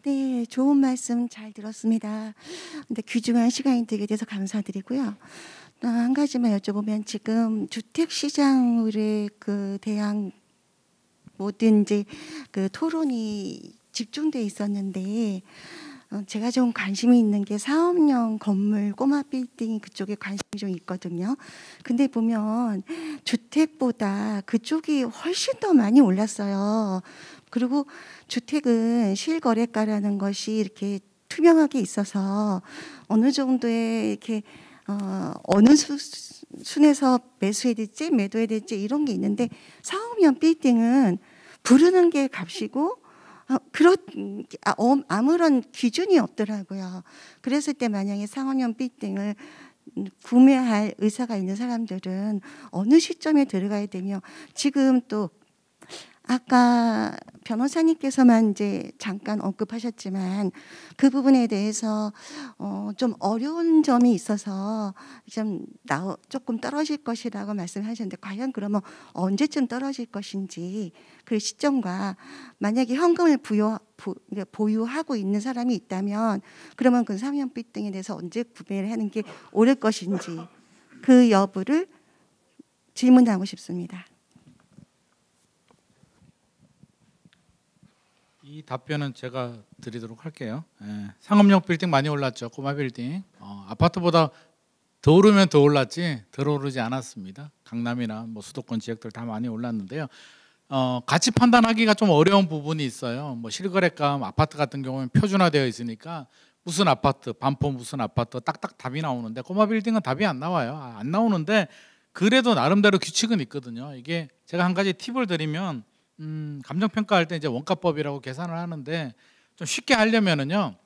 네, 좋은 말씀 잘 들었습니다. 근데 귀중한 시간이 되게 돼서 감사드리고요. 한 가지만 여쭤보면 지금 주택 시장에 대한 모든 이제 그 토론이 집중돼 있었는데 제가 좀 관심이 있는 게 사업용 건물 꼬마 빌딩 그쪽에 관심이 좀 있거든요. 근데 보면 주택보다 그쪽이 훨씬 더 많이 올랐어요. 그리고 주택은 실거래가라는 것이 이렇게 투명하게 있어서 어느 정도의 이렇게 어느 순에서 매수해야 될지 매도해야 될지 이런 게 있는데 사업용 빌딩은 부르는 게 값이고 아무런 기준이 없더라고요. 그랬을 때 만약에 상업용 빌딩을 구매할 의사가 있는 사람들은 어느 시점에 들어가야 되며 지금 또 아까 변호사님께서만 이제 잠깐 언급하셨지만 그 부분에 대해서 좀 어려운 점이 있어서 조금 떨어질 것이라고 말씀하셨는데 과연 그러면 언제쯤 떨어질 것인지 그 시점과 만약에 현금을 보유하고 있는 사람이 있다면 그러면 그 상형 빌딩에 대해서 언제 구매를 하는 게 옳을 것인지 그 여부를 질문하고 싶습니다. 이 답변은 제가 드리도록 할게요. 상업용 빌딩 많이 올랐죠. 꼬마 빌딩. 아파트보다 더 오르면 더 올랐지 덜 오르지 않았습니다. 강남이나 뭐 수도권 지역들 다 많이 올랐는데요. 같이 판단하기가 좀 어려운 부분이 있어요. 뭐 실거래가 아파트 같은 경우는 표준화되어 있으니까 무슨 아파트, 반포 무슨 아파트 딱딱 답이 나오는데 꼬마 빌딩은 답이 안 나와요. 안 나오는데 그래도 나름대로 규칙은 있거든요. 이게 제가 한 가지 팁을 드리면 감정평가할 때 이제 원가법이라고 계산을 하는데 좀 쉽게 하려면은요.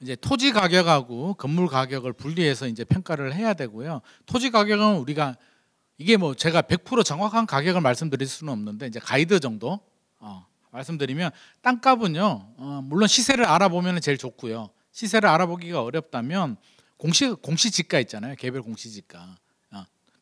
이제 토지 가격하고 건물 가격을 분리해서 이제 평가를 해야 되고요. 토지 가격은 우리가 이게 뭐 제가 100% 정확한 가격을 말씀드릴 수는 없는데 이제 가이드 정도 말씀드리면 땅값은요. 물론 시세를 알아보면 제일 좋고요. 시세를 알아보기가 어렵다면 공시지가 있잖아요. 개별 공시지가.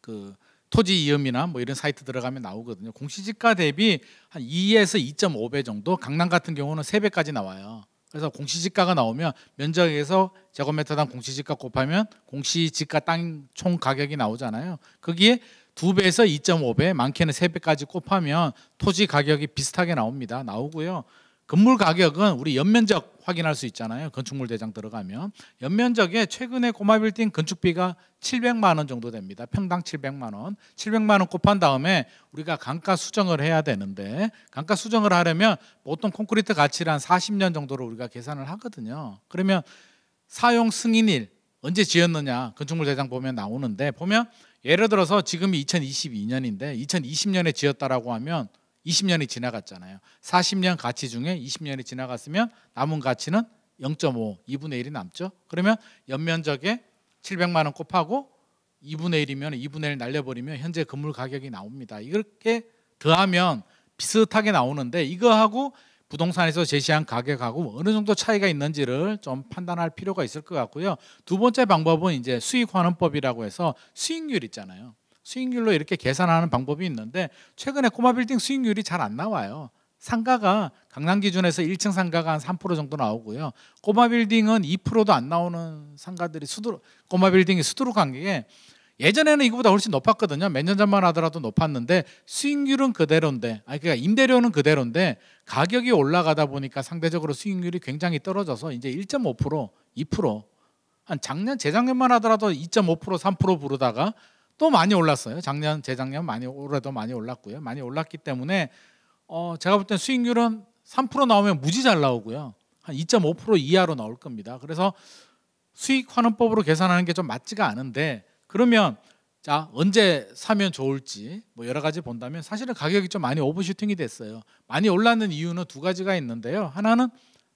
그 토지 이음이나 뭐 이런 사이트 들어가면 나오거든요. 공시지가 대비 한 2에서 2.5배 정도, 강남 같은 경우는 3배까지 나와요. 그래서 공시지가가 나오면 면적에서 제곱미터당 공시지가 곱하면 공시지가 땅 총 가격이 나오잖아요. 거기에 2배에서 2.5배, 많게는 3배까지 곱하면 토지 가격이 비슷하게 나오고요. 건물 가격은 우리 연면적 확인할 수 있잖아요. 건축물 대장 들어가면 연면적에 최근에 꼬마 빌딩 건축비가 700만 원 정도 됩니다. 평당 700만 원. 700만 원 곱한 다음에 우리가 감가 수정을 해야 되는데 감가 수정을 하려면 보통 콘크리트 가치를 한 40년 정도로 우리가 계산을 하거든요. 그러면 사용 승인일 언제 지었느냐 건축물 대장 보면 나오는데 보면 예를 들어서 지금이 2022년인데 2020년에 지었다라고 하면 20년이 지나갔잖아요. 40년 가치 중에 20년이 지나갔으면 남은 가치는 0.5, 2분의 1이 남죠. 그러면 연면적에 700만 원 곱하고 2분의 1이면 2분의 1 날려버리면 현재 건물 가격이 나옵니다. 이렇게 더하면 비슷하게 나오는데 이거하고 부동산에서 제시한 가격하고 어느 정도 차이가 있는지를 좀 판단할 필요가 있을 것 같고요. 두 번째 방법은 이제 수익환원법이라고 해서 수익률 있잖아요. 수익률로 이렇게 계산하는 방법이 있는데 최근에 꼬마 빌딩 수익률이 잘 안 나와요. 상가가 강남 기준에서 1층 상가가 한 3% 정도 나오고요. 꼬마 빌딩은 2%도 안 나오는 상가들이 꼬마 빌딩이 수두룩한 게 예전에는 이거보다 훨씬 높았거든요. 몇 년 전만 하더라도 높았는데 수익률은 그대로인데 그러니까 임대료는 그대로인데 가격이 올라가다 보니까 상대적으로 수익률이 굉장히 떨어져서 이제 1.5%, 2%, 한 작년, 재작년만 하더라도 2.5%, 3% 부르다가 또 많이 올랐어요. 작년, 재작년 올해도 많이 올랐고요. 많이 올랐기 때문에 제가 볼 땐 수익률은 3% 나오면 무지 잘 나오고요. 한 2.5% 이하로 나올 겁니다. 그래서 수익환원법으로 계산하는 게 좀 맞지가 않은데 그러면 자 언제 사면 좋을지 뭐 여러 가지 본다면 사실은 가격이 좀 많이 오버슈팅이 됐어요. 많이 올랐는 이유는 두 가지가 있는데요. 하나는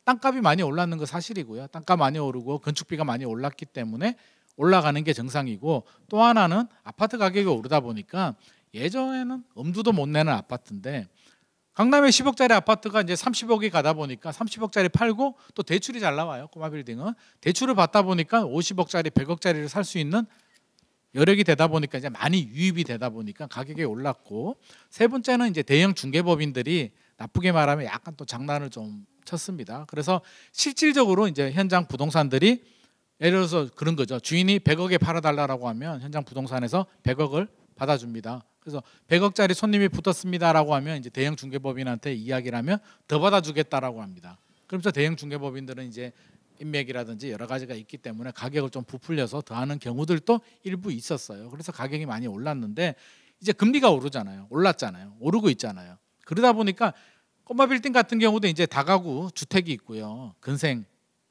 땅값이 많이 올랐는 거 사실이고요. 땅값 많이 오르고 건축비가 많이 올랐기 때문에 올라가는 게 정상이고 또 하나는 아파트 가격이 오르다 보니까 예전에는 엄두도 못 내는 아파트인데 강남에 10억짜리 아파트가 이제 30억이 가다 보니까 30억짜리 팔고 또 대출이 잘 나와요. 꼬마 빌딩은 대출을 받다 보니까 50억짜리 100억짜리를 살 수 있는 여력이 되다 보니까 이제 많이 유입이 되다 보니까 가격이 올랐고 세 번째는 이제 대형 중개법인들이 나쁘게 말하면 약간 또 장난을 좀 쳤습니다. 그래서 실질적으로 이제 현장 부동산들이 예를 들어서 그런 거죠. 주인이 100억에 팔아달라고 하면 현장 부동산에서 100억을 받아줍니다. 그래서 100억짜리 손님이 붙었습니다라고 하면 이제 대형 중개법인한테 이야기를 하면 더 받아주겠다라고 합니다. 그러면서 대형 중개법인들은 이제 인맥이라든지 여러 가지가 있기 때문에 가격을 좀 부풀려서 더하는 경우들도 일부 있었어요. 그래서 가격이 많이 올랐는데 이제 금리가 오르잖아요. 올랐잖아요. 오르고 있잖아요. 그러다 보니까 꼬마 빌딩 같은 경우도 이제 다가구 주택이 있고요. 근생이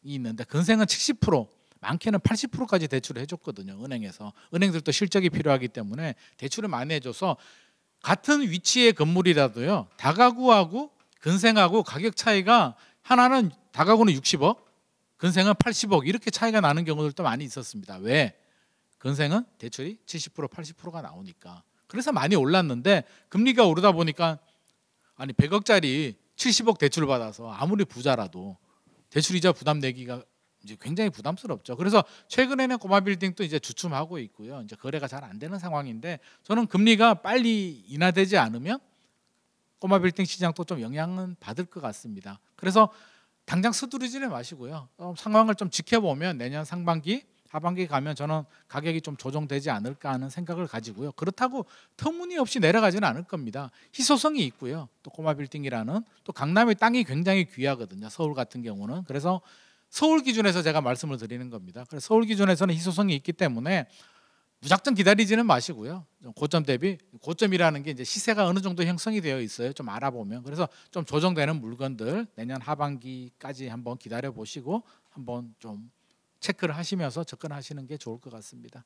있는데 근생은 70% 많게는 80%까지 대출을 해줬거든요. 은행에서. 은행들도 실적이 필요하기 때문에 대출을 많이 해줘서 같은 위치의 건물이라도요. 다가구하고 근생하고 가격 차이가 하나는 다가구는 60억, 근생은 80억 이렇게 차이가 나는 경우들도 많이 있었습니다. 왜? 근생은 대출이 70% 80%가 나오니까. 그래서 많이 올랐는데 금리가 오르다 보니까 아니 100억짜리 70억 대출을 받아서 아무리 부자라도 대출이자 부담 내기가 이제 굉장히 부담스럽죠. 그래서 최근에는 꼬마 빌딩도 이제 주춤하고 있고요. 이제 거래가 잘 안 되는 상황인데 저는 금리가 빨리 인하되지 않으면 꼬마 빌딩 시장도 좀 영향은 받을 것 같습니다. 그래서 당장 서두르지는 마시고요. 상황을 좀 지켜보면 내년 상반기, 하반기 가면 저는 가격이 좀 조정되지 않을까 하는 생각을 가지고요. 그렇다고 터무니없이 내려가지는 않을 겁니다. 희소성이 있고요. 또 꼬마 빌딩이라는 또 강남의 땅이 굉장히 귀하거든요. 서울 같은 경우는. 그래서 서울 기준에서 제가 말씀을 드리는 겁니다. 그래서 서울 기준에서는 희소성이 있기 때문에 무작정 기다리지는 마시고요. 고점 대비 고점이라는 게 이제 시세가 어느 정도 형성이 되어 있어요. 좀 알아보면 그래서 좀 조정되는 물건들 내년 하반기까지 한번 기다려 보시고 한번 좀 체크를 하시면서 접근하시는 게 좋을 것 같습니다.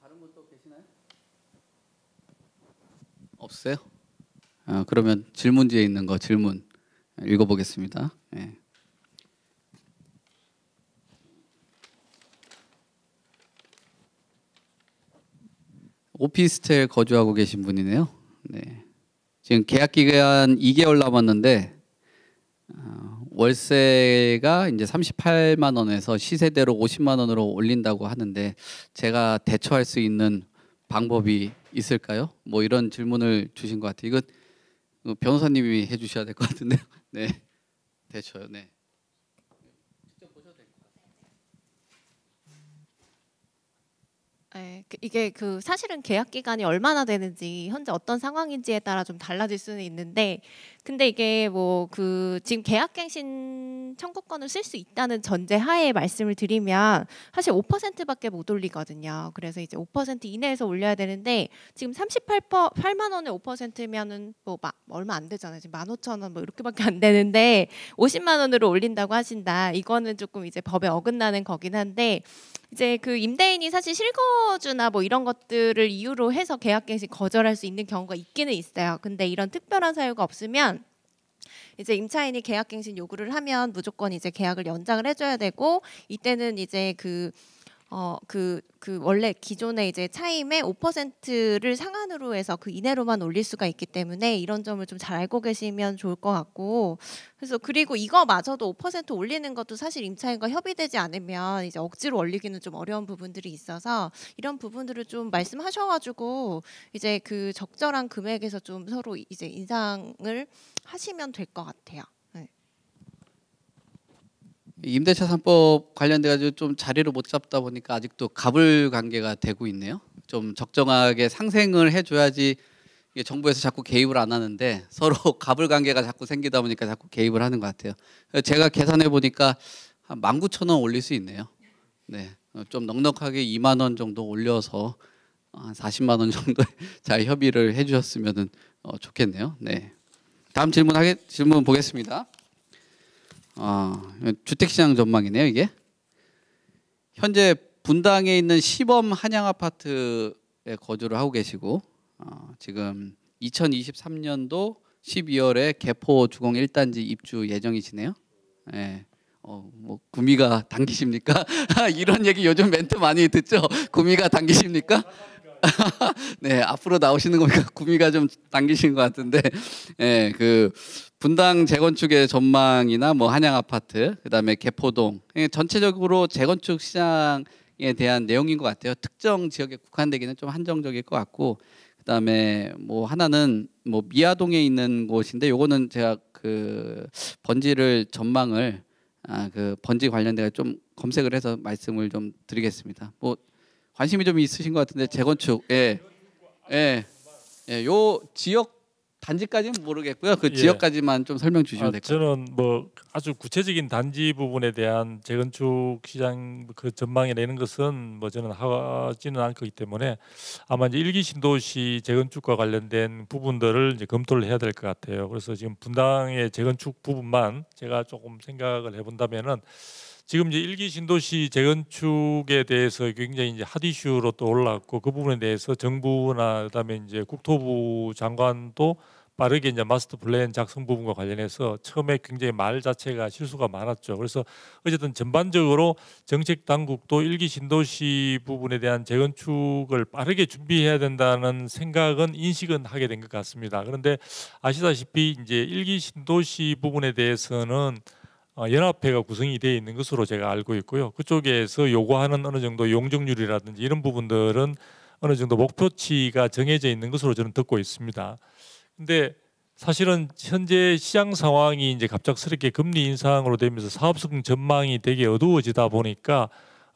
다른 분 또 계시나요? 없어요? 그러면 질문지에 있는 거 질문 읽어보겠습니다. 네. 오피스텔 거주하고 계신 분이네요. 네. 지금 계약 기간 2개월 남았는데 월세가 이제 38만 원에서 시세대로 50만 원으로 올린다고 하는데 제가 대처할 수 있는 방법이 있을까요? 뭐 이런 질문을 주신 것 같아요. 이거 변호사님이 해주셔야 될 것 같은데요. 네, 대처요. 네. 직접 보셔도 될 것 같아요. 네, 이게 사실은 계약 기간이 얼마나 되는지 현재 어떤 상황인지에 따라 좀 달라질 수는 있는데 근데 이게 뭐 지금 계약갱신 청구권을 쓸 수 있다는 전제 하에 말씀을 드리면 사실 5%밖에 못 올리거든요. 그래서 이제 5% 이내에서 올려야 되는데 지금 38만 원에 5%면은 뭐 얼마 안 되잖아요. 지금 15,000원 뭐 이렇게밖에 안 되는데 50만 원으로 올린다고 하신다. 이거는 조금 이제 법에 어긋나는 거긴 한데 이제 임대인이 사실 실거주나 뭐 이런 것들을 이유로 해서 계약갱신 거절할 수 있는 경우가 있기는 있어요. 근데 이런 특별한 사유가 없으면 이제 임차인이 계약갱신 요구를 하면 무조건 이제 계약을 연장을 해줘야 되고 이때는 이제 원래 기존의 이제 차임의 5%를 상한으로 해서 그 이내로만 올릴 수가 있기 때문에 이런 점을 좀 잘 알고 계시면 좋을 것 같고 그래서 그리고 이거마저도 5% 올리는 것도 사실 임차인과 협의되지 않으면 이제 억지로 올리기는 좀 어려운 부분들이 있어서 이런 부분들을 좀 말씀하셔가지고 이제 적절한 금액에서 좀 서로 이제 인상을 하시면 될 것 같아요. 임대차 3법 관련돼 가지고 좀 자리를 못 잡다 보니까 아직도 갑을 관계가 되고 있네요. 좀 적정하게 상생을 해줘야지 이게 정부에서 자꾸 개입을 안 하는데 서로 갑을 관계가 자꾸 생기다 보니까 자꾸 개입을 하는 것 같아요. 제가 계산해 보니까 한 19,000원 올릴 수 있네요. 네, 좀 넉넉하게 2만 원 정도 올려서 한 40만 원 정도 잘 협의를 해주셨으면 좋겠네요. 네, 다음 질문 보겠습니다. 주택시장 전망이네요. 이게 현재 분당에 있는 시범 한양 아파트에 거주를 하고 계시고 지금 2023년도 12월에 개포 주공 1단지 입주 예정이시네요. 네. 뭐 구미가 당기십니까? 이런 얘기 요즘 멘트 많이 듣죠. 구미가 당기십니까? 네, 앞으로 나오시는 거니까 구미가 좀 당기신 것 같은데, 네, 분당 재건축의 전망이나 뭐 한양 아파트, 그다음에 개포동, 전체적으로 재건축 시장에 대한 내용인 것 같아요. 특정 지역에 국한되기는 좀 한정적일 것 같고, 그다음에 뭐 하나는 뭐 미아동에 있는 곳인데 요거는 제가 그 번지를 전망을 그 번지 관련돼서 좀 검색을 해서 말씀을 좀 드리겠습니다. 뭐 관심이 좀 있으신 것 같은데 재건축 요 지역 단지까지는 모르겠고요. 그 지역까지만 좀 설명 주시면 될 것 같아요. 저는 뭐 아주 구체적인 단지 부분에 대한 재건축 시장 그 전망이 내는 것은 뭐 저는 하지는 않기 때문에 아마 이제 일기 신도시 재건축과 관련된 부분들을 이제 검토를 해야 될 것 같아요. 그래서 지금 분당의 재건축 부분만 제가 조금 생각을 해본다면은 지금 이제 일기 신도시 재건축에 대해서 굉장히 이제 핫 이슈로 또 올라왔고 그 부분에 대해서 정부나 그다음에 이제 국토부 장관도 빠르게 이제 마스터 플랜 작성 부분과 관련해서 처음에 굉장히 말 자체가 실수가 많았죠. 그래서 어쨌든 전반적으로 정책 당국도 일기 신도시 부분에 대한 재건축을 빠르게 준비해야 된다는 생각은 인식은 하게 된 것 같습니다. 그런데 아시다시피 이제 일기 신도시 부분에 대해서는 연합회가 구성이 되어 있는 것으로 제가 알고 있고요. 그쪽에서 요구하는 어느 정도 용적률이라든지 이런 부분들은 어느 정도 목표치가 정해져 있는 것으로 저는 듣고 있습니다. 근데 사실은 현재 시장 상황이 이제 갑작스럽게 금리 인상으로 되면서 사업성 전망이 되게 어두워지다 보니까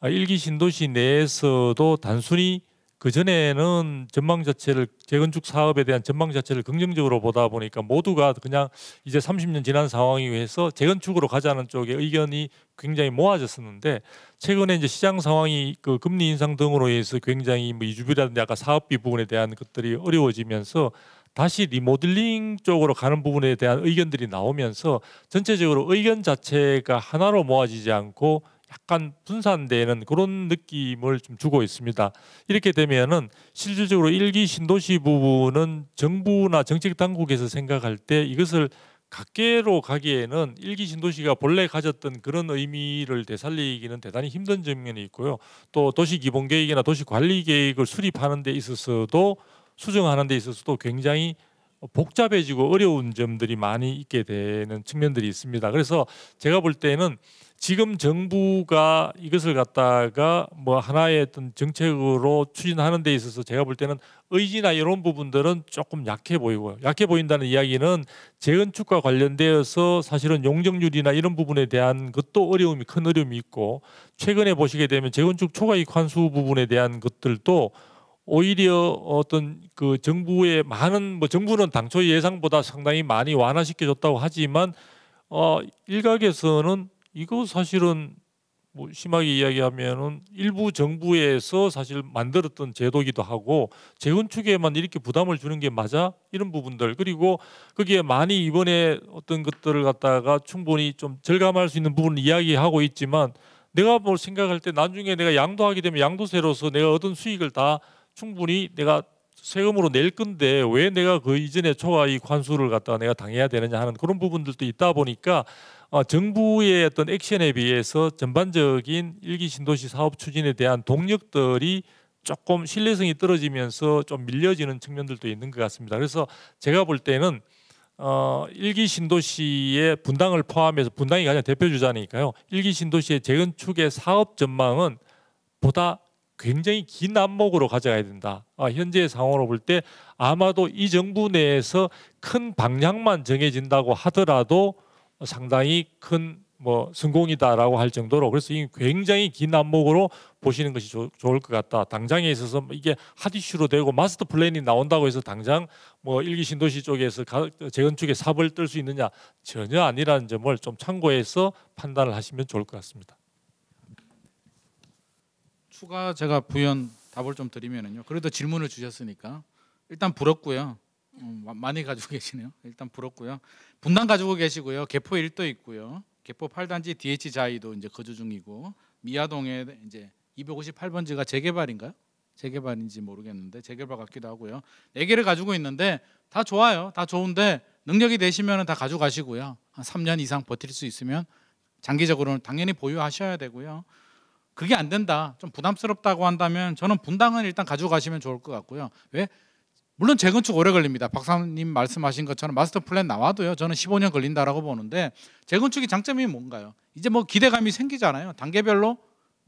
일기 신도시 내에서도 단순히 그 전에는 전망 자체를 재건축 사업에 대한 전망 자체를 긍정적으로 보다 보니까 모두가 그냥 이제 30년 지난 상황에 의해서 재건축으로 가자는 쪽에 의견이 굉장히 모아졌었는데 최근에 이제 시장 상황이 그 금리 인상 등으로 해서 굉장히 뭐 이주비라든지 아까 사업비 부분에 대한 것들이 어려워지면서 다시 리모델링 쪽으로 가는 부분에 대한 의견들이 나오면서 전체적으로 의견 자체가 하나로 모아지지 않고 약간 분산되는 그런 느낌을 좀 주고 있습니다. 이렇게 되면은 실질적으로 일기 신도시 부분은 정부나 정책 당국에서 생각할 때 이것을 각계로 가기에는 일기 신도시가 본래 가졌던 그런 의미를 되살리기는 대단히 힘든 측면이 있고요. 또 도시기본계획이나 도시관리계획을 수립하는 데 있어서도 수정하는 데 있어서도 굉장히 복잡해지고 어려운 점들이 많이 있게 되는 측면들이 있습니다. 그래서 제가 볼 때는 지금 정부가 이것을 갖다가 뭐 하나의 어떤 정책으로 추진하는 데 있어서 제가 볼 때는 의지나 이런 부분들은 조금 약해 보이고요. 약해 보인다는 이야기는 재건축과 관련되어서 사실은 용적률이나 이런 부분에 대한 것도 큰 어려움이 있고 최근에 보시게 되면 재건축 초과이익 환수 부분에 대한 것들도 오히려 어떤 그 정부의 많은 뭐 정부는 당초 예상보다 상당히 많이 완화시켜줬다고 하지만 일각에서는 이거 사실은 뭐 심하게 이야기하면은 일부 정부에서 사실 만들었던 제도기도 하고 재건축에만 이렇게 부담을 주는 게 맞아? 이런 부분들 그리고 거기에 많이 이번에 어떤 것들을 갖다가 충분히 좀 절감할 수 있는 부분을 이야기하고 있지만 내가 뭘 생각할 때 나중에 내가 양도하게 되면 양도세로서 내가 얻은 수익을 다 충분히 내가 세금으로 낼 건데 왜 내가 그 이전에 초과이익 환수를 갖다가 내가 당해야 되느냐 하는 그런 부분들도 있다 보니까 정부의 어떤 액션에 비해서 전반적인 일기 신도시 사업 추진에 대한 동력들이 조금 신뢰성이 떨어지면서 좀 밀려지는 측면들도 있는 것 같습니다. 그래서 제가 볼 때는 일기 신도시의 분당을 포함해서 분당이 가장 대표 주자니까요. 일기 신도시의 재건축의 사업 전망은 보다 굉장히 긴 안목으로 가져가야 된다. 현재 상황으로 볼 때 아마도 이 정부 내에서 큰 방향만 정해진다고 하더라도 상당히 큰 뭐 성공이다라고 할 정도로 그래서 이 굉장히 긴 안목으로 보시는 것이 좋을 것 같다. 당장에 있어서 이게 핫 이슈로 되고 마스터 플랜이 나온다고 해서 당장 뭐 일기 신도시 쪽에서 재건축에 삽을 뜰 수 있느냐 전혀 아니라는 점을 좀 참고해서 판단을 하시면 좋을 것 같습니다. 추가 제가 부연 답을 좀 드리면은요. 그래도 질문을 주셨으니까 일단 부럽고요. 많이 가지고 계시네요. 일단 부럽고요. 분당 가지고 계시고요. 개포 1도 있고요. 개포 8단지 DH 자이도 이제 거주 중이고 미아동에 이제 258번지가 재개발인가요? 재개발인지 모르겠는데 재개발 같기도 하고요. 4개를 가지고 있는데 다 좋아요. 다 좋은데 능력이 되시면 다 가져가시고요. 한 3년 이상 버틸 수 있으면 장기적으로는 당연히 보유하셔야 되고요. 그게 안 된다. 좀 부담스럽다고 한다면 저는 분당은 일단 가져가시면 좋을 것 같고요. 왜? 물론 재건축 오래 걸립니다. 박사님 말씀하신 것처럼 마스터 플랜 나와도요. 저는 15년 걸린다라고 보는데 재건축의 장점이 뭔가요? 이제 뭐 기대감이 생기잖아요. 단계별로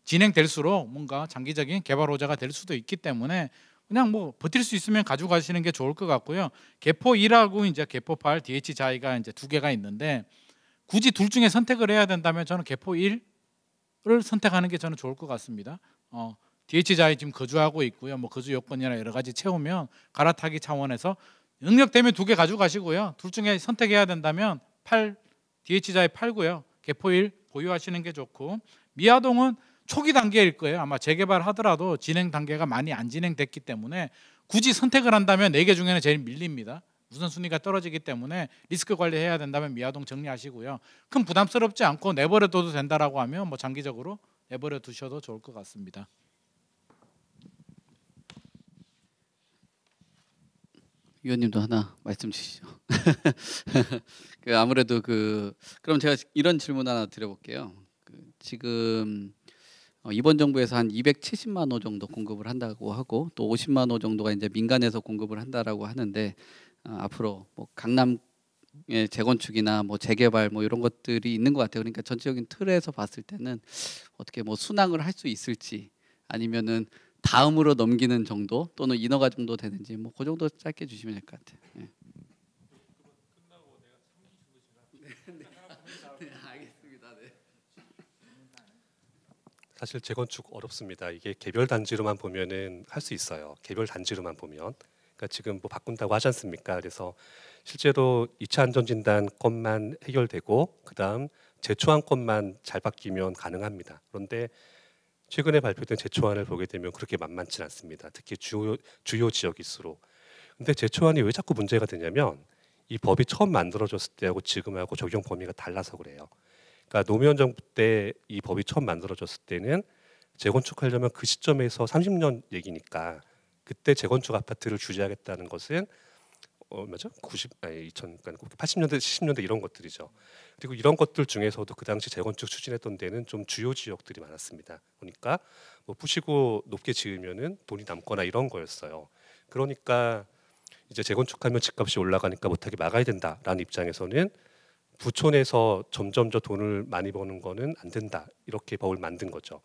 진행될수록 뭔가 장기적인 개발 호재가 될 수도 있기 때문에 그냥 뭐 버틸 수 있으면 가져가시는 게 좋을 것 같고요. 개포 1하고 이제 개포 8 DH 자이가 이제 두 개가 있는데 굳이 둘 중에 선택을 해야 된다면 저는 개포 1을 선택하는 게 저는 좋을 것 같습니다. DH 자이 지금 거주하고 있고요. 뭐 거주 요건이나 여러 가지 채우면 갈아타기 차원에서 능력되면 두 개 가져가시고요. 둘 중에 선택해야 된다면 8 DH 자이 8고요. 개포 1 보유하시는 게 좋고 미아동은 초기 단계일 거예요. 아마 재개발하더라도 진행 단계가 많이 안 진행됐기 때문에 굳이 선택을 한다면 4개 중에는 제일 밀립니다. 우선순위가 떨어지기 때문에 리스크 관리해야 된다면 미아동 정리하시고요. 큰 부담스럽지 않고 내버려둬도 된다라고 하면 뭐 장기적으로 내버려 두셔도 좋을 것 같습니다. 위원님도 하나 말씀 주시죠. 아무래도 그럼 제가 이런 질문 하나 드려볼게요. 지금 이번 정부에서 한 270만 호 정도 공급을 한다고 하고 또 50만 호 정도가 이제 민간에서 공급을 한다라고 하는데 앞으로 뭐 강남의 재건축이나 뭐 재개발 뭐 이런 것들이 있는 것 같아요. 그러니까 전체적인 틀에서 봤을 때는 어떻게 뭐 순항을 할 수 있을지 아니면은 다음으로 넘기는 정도 또는 인허가 정도 되는지 뭐 그 정도 짧게 주시면 될 것 같아요. 네. 알겠습니다. 네. 사실 재건축 어렵습니다. 이게 개별 단지로만 보면은 할 수 있어요. 개별 단지로만 보면. 그러니까 지금 뭐 바꾼다고 하지 않습니까? 그래서 실제로 2차 안전 진단 건만 해결되고 그다음 제초안 건만 잘 바뀌면 가능합니다. 그런데 최근에 발표된 제초안을 보게 되면 그렇게 만만치 않습니다. 특히 주요 지역일수록. 근데 제초안이 왜 자꾸 문제가 되냐면 이 법이 처음 만들어졌을 때하고 지금하고 적용 범위가 달라서 그래요. 그러니까 노무현 정부 때 이 법이 처음 만들어졌을 때는 재건축하려면 그 시점에서 30년 얘기니까 그때 재건축 아파트를 규제하겠다는 것은 맞아? 80년대, 70년대 이런 것들이죠. 그리고 이런 것들 중에서도 그 당시 재건축 추진했던 데는 좀 주요 지역들이 많았습니다. 그러니까 뭐 부시고 높게 지으면은 돈이 남거나 이런 거였어요. 그러니까 이제 재건축하면 집값이 올라가니까 못하게 막아야 된다라는 입장에서는 부촌에서 점점 더 돈을 많이 버는 거는 안 된다 이렇게 법을 만든 거죠.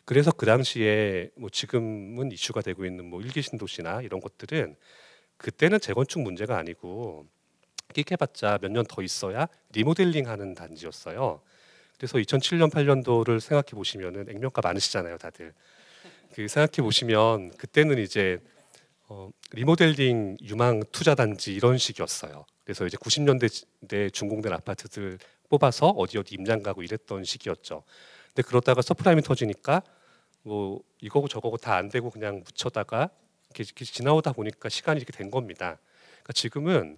그래서 그 당시에 뭐 지금은 이슈가 되고 있는 뭐 일기 신도시나 이런 것들은 그때는 재건축 문제가 아니고 끽해봤자 몇 년 더 있어야 리모델링하는 단지였어요. 그래서 2007년 8년도를 생각해 보시면은 액면가 많으시잖아요, 다들. 생각해 보시면 그때는 이제 리모델링 유망 투자 단지 이런 식이었어요. 그래서 이제 90년대 준공된 아파트들 뽑아서 어디 임장 가고 이랬던 시기였죠. 근데 그러다가 서프라임이 터지니까 뭐 이거고 저거고 다 안 되고 그냥 묻혀다가 이렇게 지나오다 보니까 시간이 이렇게 된 겁니다. 그러니까 지금은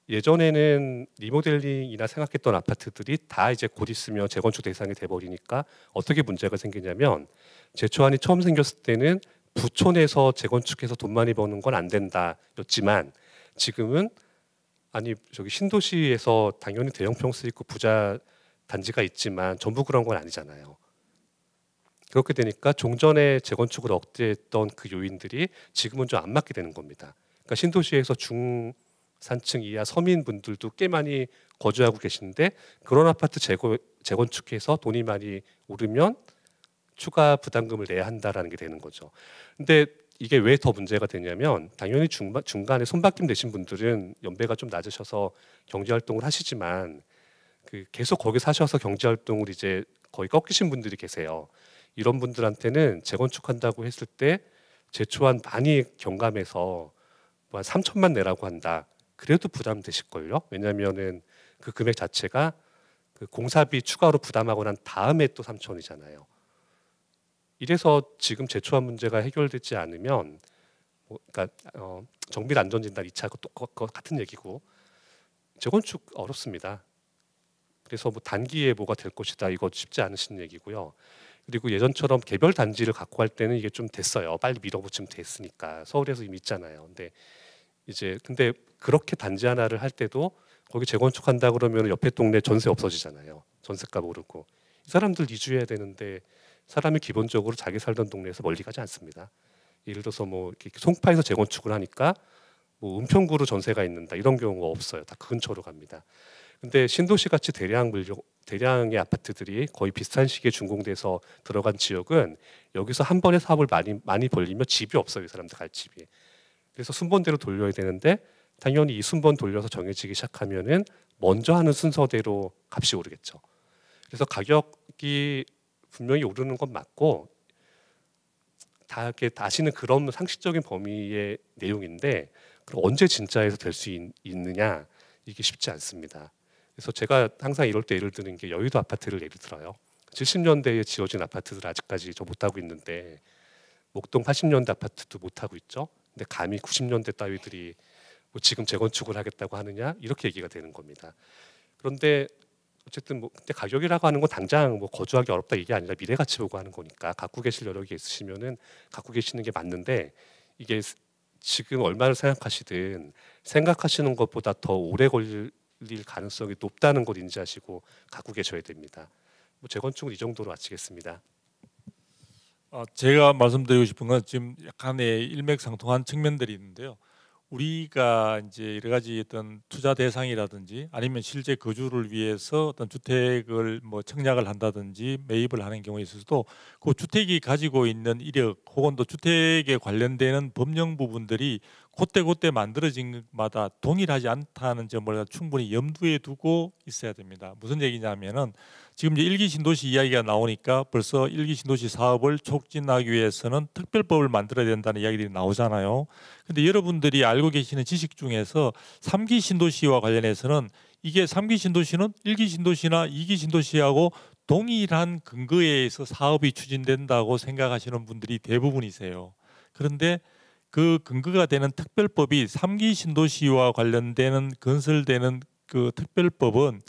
예전에는 리모델링이나 생각했던 아파트들이 다 이제 곧 있으면 재건축 대상이 돼버리니까 어떻게 문제가 생기냐면 제초안이 처음 생겼을 때는 부촌에서 재건축해서 돈 많이 버는 건 안 된다였지만 지금은 아니 저기 신도시에서 당연히 대형 평수 있고 부자 단지가 있지만 전부 그런 건 아니잖아요. 그렇게 되니까 종전에 재건축을 억제했던 그 요인들이 지금은 좀 안 맞게 되는 겁니다. 그러니까 신도시에서 중산층 이하 서민분들도 꽤 많이 거주하고 계신데 그런 아파트 재건축해서 돈이 많이 오르면 추가 부담금을 내야 한다라는 게 되는 거죠. 근데 이게 왜 더 문제가 되냐면 당연히 중간에 손바뀜 되신 분들은 연배가 좀 낮으셔서 경제활동을 하시지만 계속 거기 사셔서 경제활동을 이제 거의 꺾이신 분들이 계세요. 이런 분들한테는 재건축한다고 했을 때 제초안 많이 경감해서 뭐 한 3천만 내라고 한다. 그래도 부담되실걸요. 왜냐하면은 그 금액 자체가 그 공사비 추가로 부담하고 난 다음에 또 3천이잖아요. 이래서 지금 제초안 문제가 해결되지 않으면 그러니까 정밀 안전진단 2차 그것도 같은 얘기고 재건축 어렵습니다. 그래서 뭐 단기에 뭐가 될 것이다 이거 쉽지 않으신 얘기고요. 그리고 예전처럼 개별 단지를 갖고 할 때는 이게 좀 됐어요. 빨리 밀어붙이면 됐으니까 서울에서 이미 있잖아요. 근데 그렇게 단지 하나를 할 때도 거기 재건축한다 그러면 옆에 동네 전세 없어지잖아요. 전세값 오르고 이 사람들 이주해야 되는데 사람이 기본적으로 자기 살던 동네에서 멀리 가지 않습니다. 예를 들어서 뭐 이렇게 송파에서 재건축을 하니까 뭐 은평구로 전세가 있는다 이런 경우가 없어요. 다 그 근처로 갑니다. 근데 신도시 같이 대량의 아파트들이 거의 비슷한 시기에 준공돼서 들어간 지역은 여기서 한 번에 사업을 많이 벌리면 집이 없어요. 이 사람들 갈 집이. 그래서 순번대로 돌려야 되는데 당연히 이 순번 돌려서 정해지기 시작하면은 먼저 하는 순서대로 값이 오르겠죠. 그래서 가격이 분명히 오르는 건 맞고 다 이렇게 아시는 그런 상식적인 범위의 내용인데 그럼 언제 진짜에서 될 수 있느냐 이게 쉽지 않습니다. 그래서 제가 항상 이럴 때 예를 드는 게 여의도 아파트를 예를 들어요. 70년대에 지어진 아파트들 아직까지 저 못하고 있는데 목동 80년대 아파트도 못하고 있죠. 근데 감히 90년대 따위들이 뭐 지금 재건축을 하겠다고 하느냐 이렇게 얘기가 되는 겁니다. 그런데 어쨌든 뭐 근데 가격이라고 하는 건 당장 뭐 거주하기 어렵다 이게 아니라 미래 가치 보고 하는 거니까 갖고 계실 여력이 있으시면은 갖고 계시는 게 맞는데 이게 지금 얼마를 생각하시든 생각하시는 것보다 더 오래 걸릴 가능성이 높다는 걸 인지하시고 갖고 계셔야 됩니다. 뭐 재건축은 이 정도로 마치겠습니다. 제가 말씀드리고 싶은 건 지금 약간의 일맥상통한 측면들이 있는데요. 우리가 이제 여러 가지 어떤 투자 대상이라든지 아니면 실제 거주를 위해서 어떤 주택을 뭐 청약을 한다든지 매입을 하는 경우에 있어서도 그 주택이 가지고 있는 이력 혹은 또 주택에 관련되는 법령 부분들이 그때 만들어진 것마다 동일하지 않다는 점을 충분히 염두에 두고 있어야 됩니다. 무슨 얘기냐면은 지금 이제 1기 신도시 이야기가 나오니까 벌써 1기 신도시 사업을 촉진하기 위해서는 특별법을 만들어야 된다는 이야기들이 나오잖아요. 근데 여러분들이 알고 계시는 지식 중에서 3기 신도시와 관련해서는 이게 3기 신도시는 1기 신도시나 2기 신도시하고 동일한 근거에 의해서 사업이 추진된다고 생각하시는 분들이 대부분이세요. 그런데 그 근거가 되는 특별법이 3기 신도시와 관련되는 건설되는 그 특별법은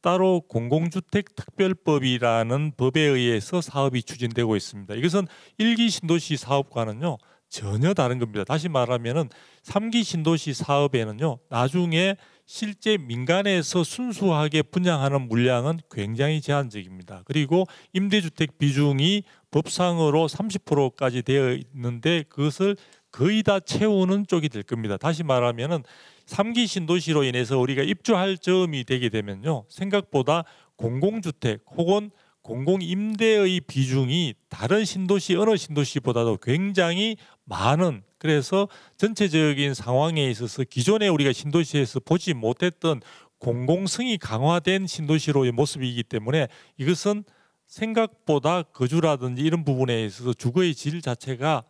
따로 공공주택 특별법이라는 법에 의해서 사업이 추진되고 있습니다. 이것은 1기 신도시 사업과는요 전혀 다른 겁니다. 다시 말하면은 3기 신도시 사업에는요 나중에 실제 민간에서 순수하게 분양하는 물량은 굉장히 제한적입니다. 그리고 임대주택 비중이 법상으로 30%까지 되어 있는데 그것을 거의 다 채우는 쪽이 될 겁니다. 다시 말하면은 3기 신도시로 인해서 우리가 입주할 점이 되게 되면요 생각보다 공공주택 혹은 공공임대의 비중이 다른 신도시 어느 신도시보다도 굉장히 많은, 그래서 전체적인 상황에 있어서 기존에 우리가 신도시에서 보지 못했던 공공성이 강화된 신도시로의 모습이기 때문에 이것은 생각보다 거주라든지 이런 부분에 있어서 주거의 질 자체가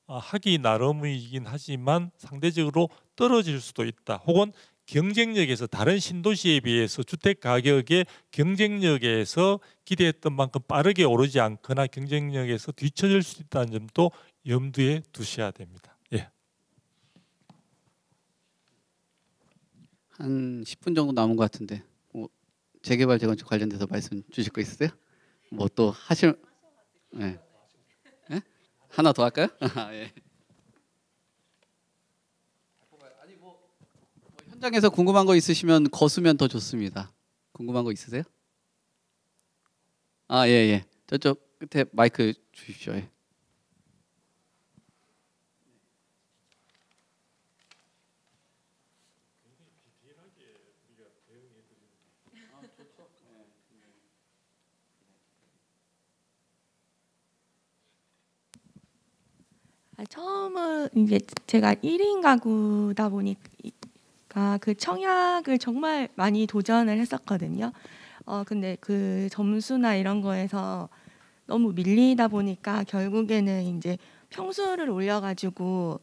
하기 나름이긴 하지만 상대적으로 떨어질 수도 있다. 혹은 경쟁력에서 다른 신도시에 비해서 주택 가격의 경쟁력에서 기대했던 만큼 빠르게 오르지 않거나 경쟁력에서 뒤처질 수 있다는 점도 염두에 두셔야 됩니다. 예. 한 10분 정도 남은 것 같은데 뭐 재개발 재건축 관련돼서 말씀 주실 거 있으세요? 뭐 또 하실? 네. 네? 하나 더 할까요? 예. 아니 뭐 현장에서 궁금한 거 있으시면 거수면 더 좋습니다. 궁금한 거 있으세요? 예. 저쪽 끝에 마이크 주십시오. 예. 처음은 이제 제가 1인 가구다 보니까 그 청약을 정말 많이 도전을 했었거든요. 근데 그 점수나 이런 거에서 너무 밀리다 보니까 결국에는 이제 평수를 올려가지고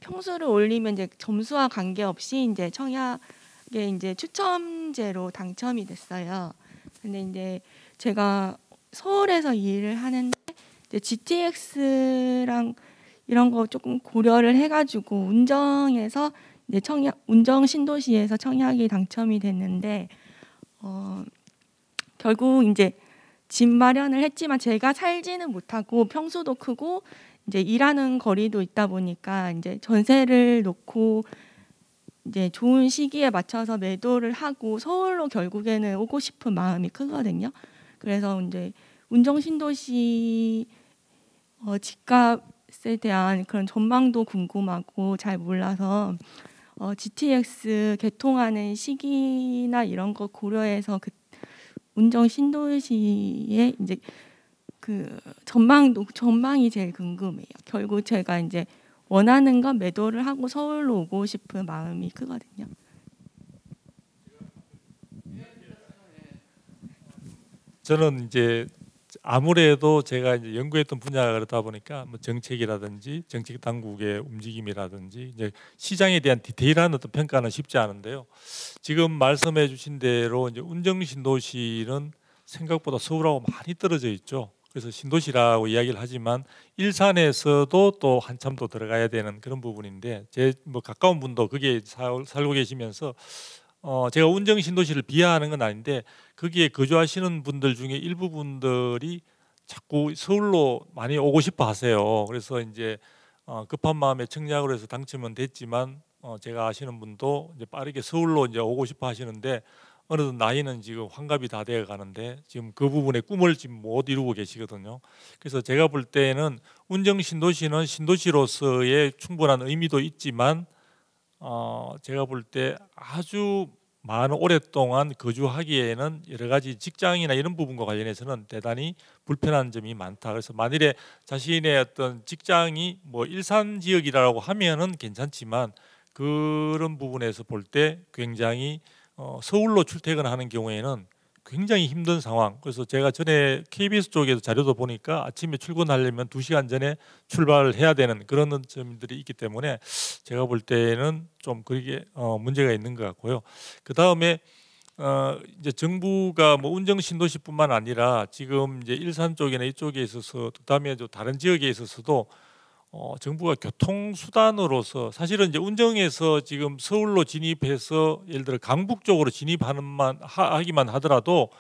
평수를 올리면 이제 점수와 관계없이 이제 청약에 이제 추첨제로 당첨이 됐어요. 근데 이제 제가 서울에서 일을 하는데 이제 GTX랑 이런 거 조금 고려를 해가지고 운정에서 이제 운정 신도시에서 청약이 당첨이 됐는데 결국 이제 집 마련을 했지만 제가 살지는 못하고 평수도 크고 이제 일하는 거리도 있다 보니까 이제 전세를 놓고 이제 좋은 시기에 맞춰서 매도를 하고 서울로 결국에는 오고 싶은 마음이 크거든요. 그래서 이제 운정 신도시 집값에 대한 그런 전망도 궁금하고 잘 몰라서 GTX 개통하는 시기나 이런 거 고려해서 그 운정 신도시의 이제 그 전망이 제일 궁금해요. 결국 제가 이제 원하는 건 매도를 하고 서울로 오고 싶은 마음이 크거든요. 저는 이제 아무래도 제가 이제 연구했던 분야가 그렇다 보니까 뭐 정책이라든지 정책 당국의 움직임이라든지 이제 시장에 대한 디테일한 어떤 평가는 쉽지 않은데요. 지금 말씀해 주신 대로 이제 운정 신도시는 생각보다 서울하고 많이 떨어져 있죠. 그래서 신도시라고 이야기를 하지만 일산에서도 또 한참 더 들어가야 되는 그런 부분인데 제 뭐 가까운 분도 거기에 살고 계시면서 제가 운정 신도시를 비하하는 건 아닌데 거기에 거주하시는 분들 중에 일부 분들이 자꾸 서울로 많이 오고 싶어 하세요. 그래서 이제 급한 마음에 청약으로 해서 당첨은 됐지만 제가 아시는 분도 이제 빠르게 서울로 이제 오고 싶어 하시는데 어느덧 나이는 지금 환갑이 다 되어 가는데 지금 그 부분의 꿈을 지금 못 이루고 계시거든요. 그래서 제가 볼 때는 운정 신도시는 신도시로서의 충분한 의미도 있지만 제가 볼 때 아주 많은 오랫동안 거주하기에는 여러 가지 직장이나 이런 부분과 관련해서는 대단히 불편한 점이 많다. 그래서 만일에 자신의 어떤 직장이 뭐 일산 지역이라고 하면은 괜찮지만 그런 부분에서 볼 때 굉장히 서울로 출퇴근하는 경우에는 굉장히 힘든 상황. 그래서 제가 전에 KBS 쪽에서 자료도 보니까 아침에 출근하려면 2시간 전에 출발을 해야 되는 그런 점들이 있기 때문에 제가 볼 때는 좀 그게 문제가 있는 것 같고요. 그 다음에 이제 정부가 뭐 운정 신도시뿐만 아니라 지금 이제 일산 쪽이나 이쪽에 있어서 그다음에 다른 지역에 있어서도 정부가 교통수단으로서 사실은 이제 운정에서 지금 서울로 진입해서 예를 들어 강북 쪽으로 하기만 하더라도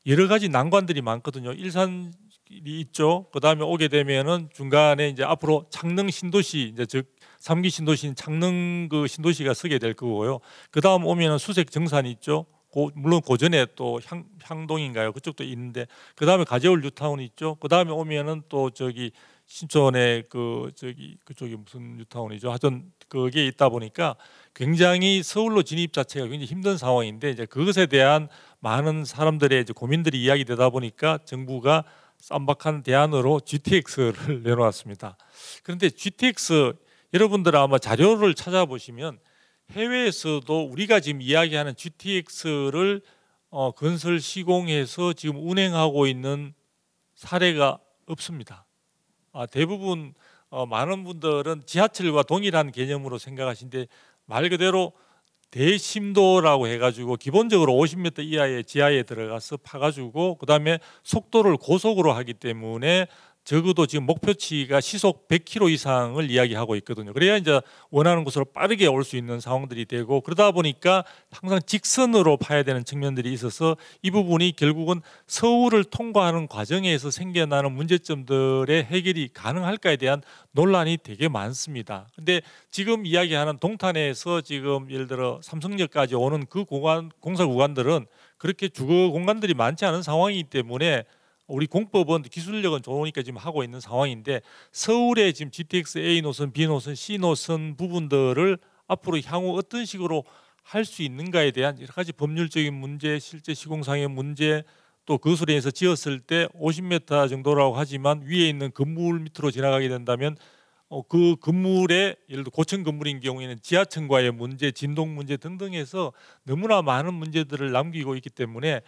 여러 가지 난관들이 많거든요. 일산이 있죠. 그 다음에 오게 되면은 중간에 이제 앞으로 창릉 신도시 이제 즉 3기 신도시인 창릉 그 신도시가 서게 될 거고요. 그 다음 오면은 수색 정산이 있죠. 물론 고전에 또 향동인가요? 그쪽도 있는데 그 다음에 가재울 뉴타운이 있죠. 그 다음에 오면은 또 저기 신촌에 그쪽이 무슨 뉴타운이죠. 하여튼 그게 있다 보니까 굉장히 서울로 진입 자체가 굉장히 힘든 상황인데 이제 그것에 대한 많은 사람들의 이제 고민들이 이야기되다 보니까 정부가 쌈박한 대안으로 GTX를 내놓았습니다. 그런데 GTX 여러분들 아마 자료를 찾아보시면 해외에서도 우리가 지금 이야기하는 GTX를 건설 시공해서 지금 운행하고 있는 사례가 없습니다. 대부분 많은 분들은 지하철과 동일한 개념으로 생각하시는데 말 그대로 대심도라고 해가지고 기본적으로 50m 이하의 지하에 들어가서 파가지고 그 다음에 속도를 고속으로 하기 때문에 적어도 지금 목표치가 시속 100km 이상을 이야기하고 있거든요. 그래야 이제 원하는 곳으로 빠르게 올 수 있는 상황들이 되고 그러다 보니까 항상 직선으로 파야 되는 측면들이 있어서 이 부분이 결국은 서울을 통과하는 과정에서 생겨나는 문제점들의 해결이 가능할까에 대한 논란이 되게 많습니다. 근데 지금 이야기하는 동탄에서 지금 예를 들어 삼성역까지 오는 그 공사 구간들은 그렇게 주거 공간들이 많지 않은 상황이기 때문에 우리 공법은 기술력은 좋으니까 지금 하고 있는 상황인데 서울의 지금 GTX A 노선, B 노선, C 노선 부분들을 앞으로 향후 어떤 식으로 할 수 있는가에 대한 여러 가지 법률적인 문제, 실제 시공상의 문제, 또 그것으로 인해서 지었을 때 50m 정도라고 하지만 위에 있는 건물 밑으로 지나가게 된다면 그 건물의 예를 들어 고층 건물인 경우에는 지하층과의 문제, 진동 문제 등등해서 너무나 많은 문제들을 남기고 있기 때문에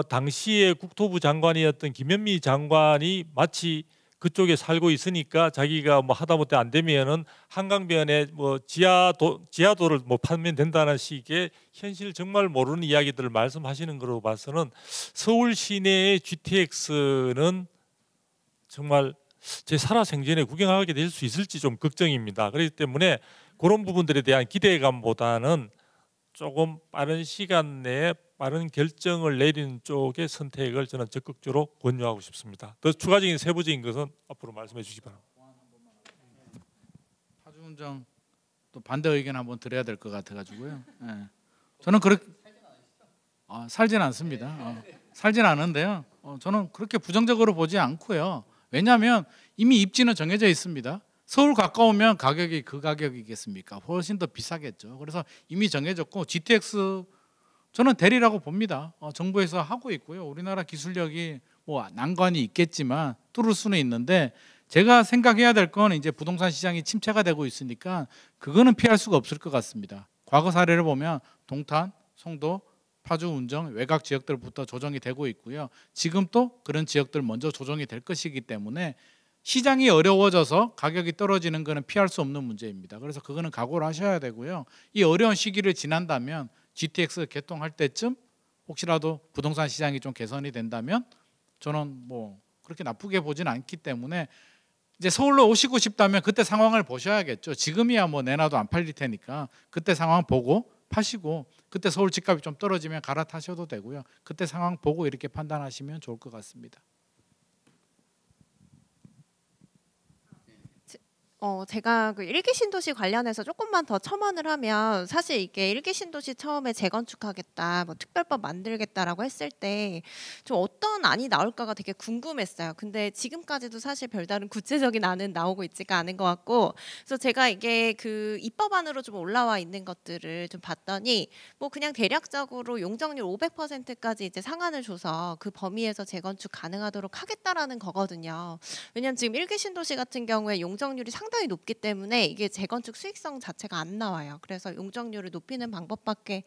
당시에 국토부 장관이었던 김현미 장관이 마치 그쪽에 살고 있으니까 자기가 뭐 하다못해 안 되면은 한강변에 뭐 지하도를 뭐 파면 된다는 식의 현실 정말 모르는 이야기들을 말씀하시는 거로 봐서는 서울 시내의 GTX는 정말 제 살아생전에 구경하게 될 수 있을지 좀 걱정입니다. 그렇기 때문에 그런 부분들에 대한 기대감보다는 조금 빠른 시간 내에 빠른 결정을 내리는 쪽의 선택을 저는 적극적으로 권유하고 싶습니다. 더 추가적인 세부적인 것은 앞으로 말씀해 주시기 바랍니다. 파주운정 또 반대 의견 한번 드려야 될 것 같아가지고요. 예. 저는 그렇게 살진 않습니다. 살진 않은데요. 저는 그렇게 부정적으로 보지 않고요. 왜냐하면 이미 입지는 정해져 있습니다. 서울 가까우면 가격이 그 가격이겠습니까? 훨씬 더 비싸겠죠. 그래서 이미 정해졌고 GTX 저는 대리라고 봅니다. 정부에서 하고 있고요. 우리나라 기술력이 뭐 난관이 있겠지만 뚫을 수는 있는데 제가 생각해야 될 건 이제 부동산 시장이 침체가 되고 있으니까 그거는 피할 수가 없을 것 같습니다. 과거 사례를 보면 동탄, 송도, 파주, 운정, 외곽 지역들부터 조정이 되고 있고요. 지금 또 그런 지역들 먼저 조정이 될 것이기 때문에 시장이 어려워져서 가격이 떨어지는 것은 피할 수 없는 문제입니다. 그래서 그거는 각오를 하셔야 되고요. 이 어려운 시기를 지난다면 GTX 개통할 때쯤 혹시라도 부동산 시장이 좀 개선이 된다면 저는 뭐 그렇게 나쁘게 보진 않기 때문에 이제 서울로 오시고 싶다면 그때 상황을 보셔야겠죠. 지금이야 뭐 내놔도 안 팔릴 테니까 그때 상황 보고 파시고, 그때 서울 집값이 좀 떨어지면 갈아타셔도 되고요. 그때 상황 보고 이렇게 판단하시면 좋을 것 같습니다. 제가 그 일기 신도시 관련해서 조금만 더 첨언을 하면, 사실 이게 일기 신도시 처음에 재건축하겠다, 뭐 특별법 만들겠다라고 했을 때 좀 어떤 안이 나올까가 되게 궁금했어요. 근데 지금까지도 사실 별다른 구체적인 안은 나오고 있지가 않은 것 같고, 그래서 제가 이게 그 입법안으로 좀 올라와 있는 것들을 좀 봤더니 뭐 그냥 대략적으로 용적률 500%까지 이제 상한을 줘서 그 범위에서 재건축 가능하도록 하겠다라는 거거든요. 왜냐하면 지금 일기 신도시 같은 경우에 용적률이 상당히 높기 때문에 이게 재건축 수익성 자체가 안 나와요. 그래서 용적률을 높이는 방법밖에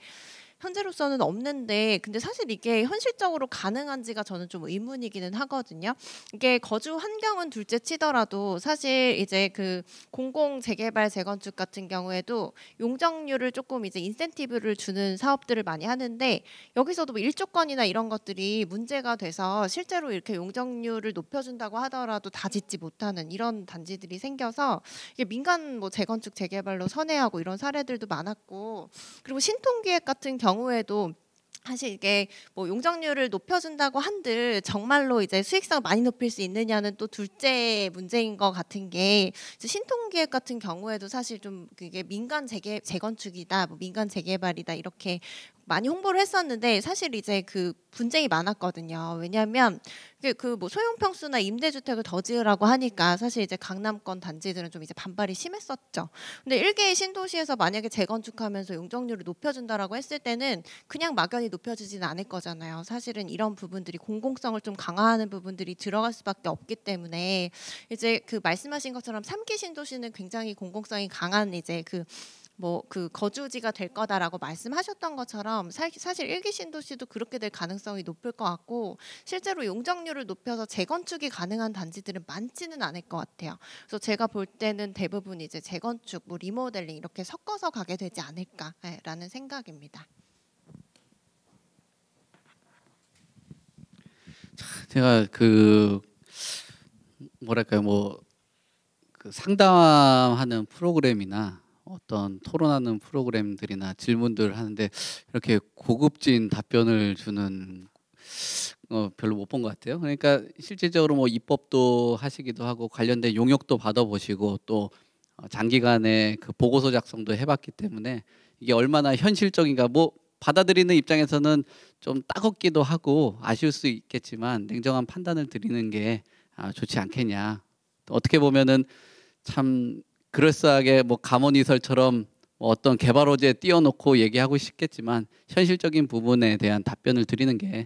현재로서는 없는데, 근데 사실 이게 현실적으로 가능한지가 저는 좀 의문이기는 하거든요. 이게 거주 환경은 둘째 치더라도 사실 이제 그 공공 재개발 재건축 같은 경우에도 용적률을 조금 이제 인센티브를 주는 사업들을 많이 하는데, 여기서도 뭐 일조권이나 이런 것들이 문제가 돼서 실제로 이렇게 용적률을 높여준다고 하더라도 다 짓지 못하는 이런 단지들이 생겨서 이게 민간 뭐 재건축 재개발로 선회하고 이런 사례들도 많았고, 그리고 신통기획 같은 경우에도 사실 이게 뭐 용적률을 높여준다고 한들 정말로 이제 수익성을 많이 높일 수 있느냐는 또 둘째 문제인 것 같은 게, 신통기획 같은 경우에도 사실 좀 그게 민간 재건축이다, 뭐 민간 재개발이다 이렇게 많이 홍보를 했었는데 사실 이제 그 분쟁이 많았거든요. 왜냐하면 그 뭐 소형 평수나 임대주택을 더 지으라고 하니까 사실 이제 강남권 단지들은 좀 이제 반발이 심했었죠. 근데 일개의 신도시에서 만약에 재건축하면서 용적률을 높여준다라고 했을 때는 그냥 막연히 높여주지는 않을 거잖아요. 사실은 이런 부분들이 공공성을 좀 강화하는 부분들이 들어갈 수밖에 없기 때문에 이제 그 말씀하신 것처럼 3기 신도시는 굉장히 공공성이 강한 이제 그 거주지가 될 거다라고 말씀하셨던 것처럼 사실 일기 신도시도 그렇게 될 가능성이 높을 것 같고, 실제로 용적률을 높여서 재건축이 가능한 단지들은 많지는 않을 것 같아요. 그래서 제가 볼 때는 대부분 이제 재건축, 뭐 리모델링 이렇게 섞어서 가게 되지 않을까라는 생각입니다. 제가 그 뭐랄까요, 그 상담하는 프로그램이나 어떤 토론하는 프로그램들이나 질문들 하는데 이렇게 고급진 답변을 주는 별로 못 본 것 같아요. 그러니까 실질적으로 뭐 입법도 하시기도 하고 관련된 용역도 받아보시고 또 장기간의 그 보고서 작성도 해봤기 때문에 이게 얼마나 현실적인가, 뭐 받아들이는 입장에서는 좀 따갑기도 하고 아쉬울 수 있겠지만 냉정한 판단을 드리는 게 좋지 않겠냐. 어떻게 보면은 참 그럴싸하게 뭐 감언이설처럼 뭐 어떤 개발 호재 띄워놓고 얘기하고 싶겠지만 현실적인 부분에 대한 답변을 드리는 게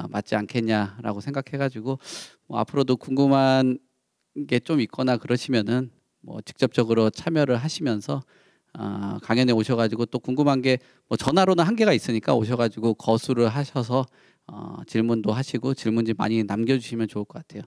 맞지 않겠냐라고 생각해가지고, 뭐 앞으로도 궁금한 게 좀 있거나 그러시면은 뭐 직접적으로 참여를 하시면서 강연에 오셔가지고 또 궁금한 게 뭐 전화로는 한계가 있으니까 오셔가지고 거수를 하셔서 질문도 하시고 질문지 많이 남겨주시면 좋을 것 같아요.